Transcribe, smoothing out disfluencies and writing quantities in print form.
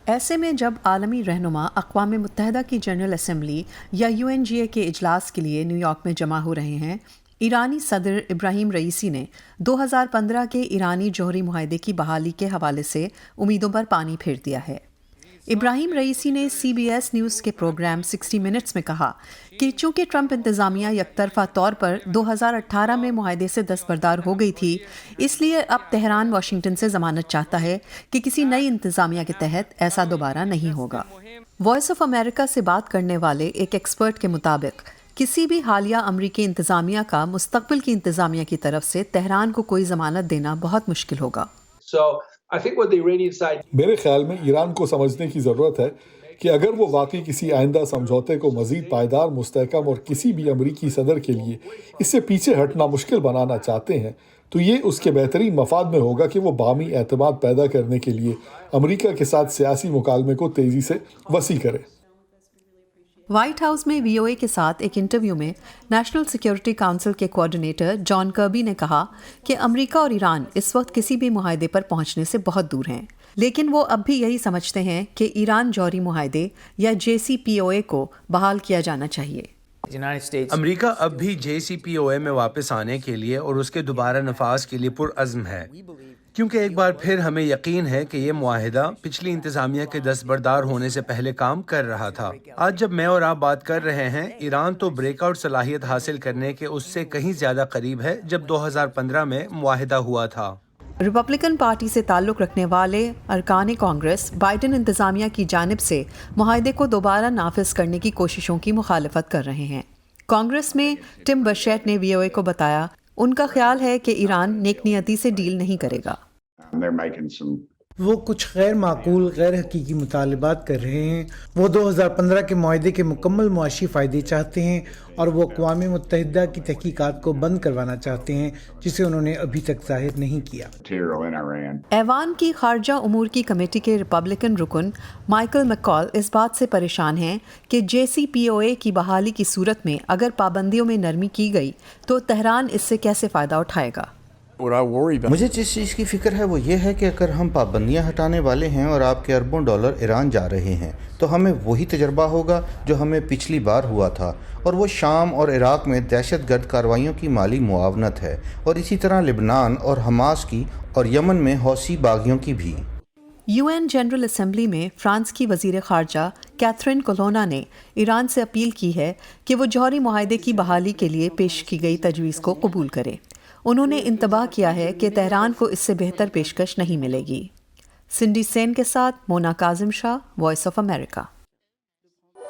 ایسے میں جب عالمی رہنما اقوام متحدہ کی جنرل اسمبلی یا UNGA کے اجلاس کے لیے نیو یارک میں جمع ہو رہے ہیں، ایرانی صدر ابراہیم رئیسی نے 2015 کے ایرانی جوہری معاہدے کی بحالی کے حوالے سے امیدوں پر پانی پھیر دیا ہے۔ ابراہیم رئیسی نے CBS نیوز کے پروگرام 60 منٹس میں کہا کہ چونکہ ٹرمپ انتظامیہ یک طرفہ طور پر 2018 میں معاہدے سے دستبردار ہو گئی تھی، اس لیے اب تہران واشنگٹن سے ضمانت چاہتا ہے کہ کسی نئی انتظامیہ کے تحت ایسا دوبارہ نہیں ہوگا۔ وائس آف امریکہ سے بات کرنے والے ایک ایکسپرٹ کے مطابق کسی بھی حالیہ امریکی انتظامیہ کا مستقبل کی انتظامیہ کی طرف سے تہران کو کوئی ضمانت دینا بہت مشکل ہوگا۔ میرے خیال میں ایران کو سمجھنے کی ضرورت ہے کہ اگر وہ واقعی کسی آئندہ سمجھوتے کو مزید پائیدار، مستحکم اور کسی بھی امریکی صدر کے لیے اس سے پیچھے ہٹنا مشکل بنانا چاہتے ہیں، تو یہ اس کے بہترین مفاد میں ہوگا کہ وہ باہمی اعتماد پیدا کرنے کے لیے امریکہ کے ساتھ سیاسی مکالمے کو تیزی سے وسیع کرے۔ وائٹ ہاؤس میں VOA کے ساتھ ایک انٹرویو میں نیشنل سیکیورٹی کونسل کے کوارڈینیٹر جان کربی نے کہا کہ امریکہ اور ایران اس وقت کسی بھی معاہدے پر پہنچنے سے بہت دور ہیں، لیکن وہ اب بھی یہی سمجھتے ہیں کہ ایران جوہری معاہدے یا JCPOA کو بحال کیا جانا چاہیے۔ امریکہ اب بھی JCPOA میں واپس آنے کے لیے اور اس کے دوبارہ نفاذ کے لیے پرعزم ہے، کیونکہ ایک بار پھر ہمیں یقین ہے کہ یہ معاہدہ پچھلی انتظامیہ کے دستبردار ہونے سے پہلے کام کر رہا تھا۔ آج جب میں اور آپ بات کر رہے ہیں، ایران تو بریک آؤٹ صلاحیت حاصل کرنے کے اس سے کہیں زیادہ قریب ہے جب 2015 میں معاہدہ ہوا تھا۔ ریپبلکن پارٹی سے تعلق رکھنے والے ارکان کانگریس بائیڈن انتظامیہ کی جانب سے معاہدے کو دوبارہ نافذ کرنے کی کوششوں کی مخالفت کر رہے ہیں۔ کانگریس میں ٹم برشیٹ نے VOA کو بتایا ان کا خیال ہے کہ ایران نیک نیتی سے ڈیل نہیں کرے گا۔ وہ کچھ غیر معقول، غیر حقیقی مطالبات کر رہے ہیں۔ وہ 2015 کے معاہدے کے مکمل معاشی فائدے چاہتے ہیں اور وہ اقوام متحدہ کی تحقیقات کو بند کروانا چاہتے ہیں، جسے انہوں نے ابھی تک ظاہر نہیں کیا۔ ایوان کی خارجہ امور کی کمیٹی کے ریپبلکن رکن مائیکل میکال اس بات سے پریشان ہیں کہ JCPOA کی بحالی کی صورت میں اگر پابندیوں میں نرمی کی گئی تو تہران اس سے کیسے فائدہ اٹھائے گا۔ مجھے جس چیز کی فکر ہے وہ یہ ہے کہ اگر ہم پابندیاں ہٹانے والے ہیں اور آپ کے اربوں ڈالر ایران جا رہے ہیں تو ہمیں وہی تجربہ ہوگا جو ہمیں پچھلی بار ہوا تھا، اور وہ شام اور عراق میں دہشت گرد کارروائیوں کی مالی معاونت ہے، اور اسی طرح لبنان اور حماس کی اور یمن میں حوثی باغیوں کی بھی۔ UN جنرل اسمبلی میں فرانس کی وزیر خارجہ کیتھرین کولونا نے ایران سے اپیل کی ہے کہ وہ جوہری معاہدے کی بحالی کے لیے پیش کی گئی تجویز کو قبول کرے۔ انہوں نے انتباہ کیا ہے کہ تہران کو اس سے بہتر پیشکش نہیں ملے گی۔ سنڈی سین کے ساتھ مونا کاظم شاہ، وائس آف امریکہ۔